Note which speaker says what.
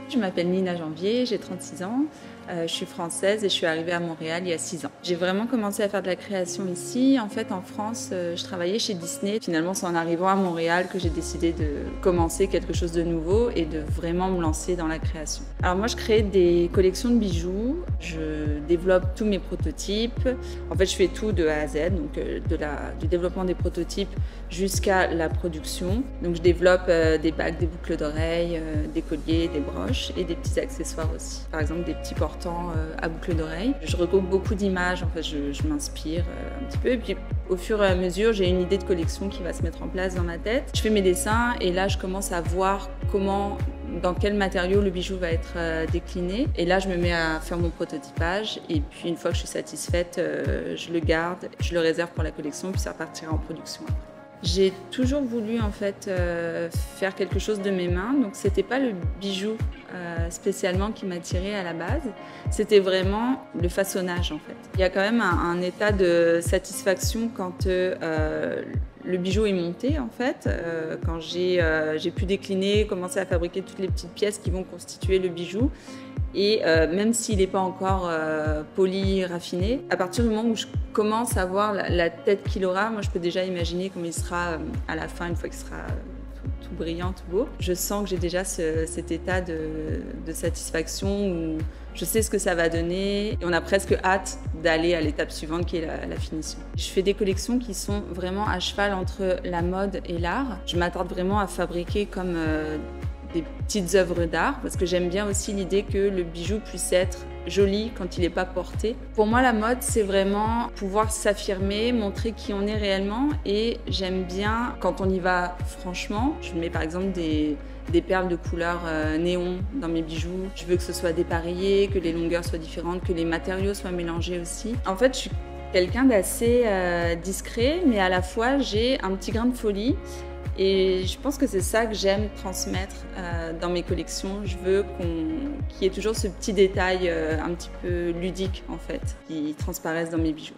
Speaker 1: Je m'appelle Nina Janvier, j'ai 36 ans, je suis française et je suis arrivée à Montréal il y a 6 ans. J'ai vraiment commencé à faire de la création ici. En fait, en France, je travaillais chez Disney. Finalement, c'est en arrivant à Montréal que j'ai décidé de commencer quelque chose de nouveau et de vraiment me lancer dans la création. Alors moi, je crée des collections de bijoux, je développe tous mes prototypes. En fait, je fais tout de A à Z, donc du développement des prototypes jusqu'à la production. Donc je développe des bagues, des boucles d'oreilles, des colliers, des broches et des petits accessoires aussi. Par exemple, des petits portants à boucles d'oreilles. Je regroupe beaucoup d'images, en fait, je m'inspire un petit peu. Et puis au fur et à mesure, j'ai une idée de collection qui va se mettre en place dans ma tête. Je fais mes dessins et là, je commence à voir dans quel matériau le bijou va être décliné. Et là, je me mets à faire mon prototypage. Et puis, une fois que je suis satisfaite, je le garde, je le réserve pour la collection, puis ça repartira en production après. J'ai toujours voulu en fait faire quelque chose de mes mains, donc c'était pas le bijou spécialement qui m'attirait à la base, c'était vraiment le façonnage en fait. Il y a quand même un état de satisfaction quand le bijou est monté en fait, quand j'ai pu décliner, commencer à fabriquer toutes les petites pièces qui vont constituer le bijou. Et même s'il n'est pas encore poli, raffiné, à partir du moment où je commence à voir la tête qu'il aura, moi je peux déjà imaginer comment il sera à la fin, une fois qu'il sera tout brillant, tout beau. Je sens que j'ai déjà cet état de satisfaction où je sais ce que ça va donner et on a presque hâte d'aller à l'étape suivante qui est la finition. Je fais des collections qui sont vraiment à cheval entre la mode et l'art. Je m'attarde vraiment à fabriquer comme des petites œuvres d'art parce que j'aime bien aussi l'idée que le bijou puisse être joli quand il n'est pas porté. Pour moi, la mode, c'est vraiment pouvoir s'affirmer, montrer qui on est réellement et j'aime bien quand on y va franchement. Je mets par exemple des perles de couleur néon dans mes bijoux. Je veux que ce soit dépareillé, que les longueurs soient différentes, que les matériaux soient mélangés aussi. En fait, je suis quelqu'un d'assez discret, mais à la fois, j'ai un petit grain de folie. Et je pense que c'est ça que j'aime transmettre dans mes collections. Je veux qu'il y ait toujours ce petit détail un petit peu ludique en fait, qui transparaisse dans mes bijoux.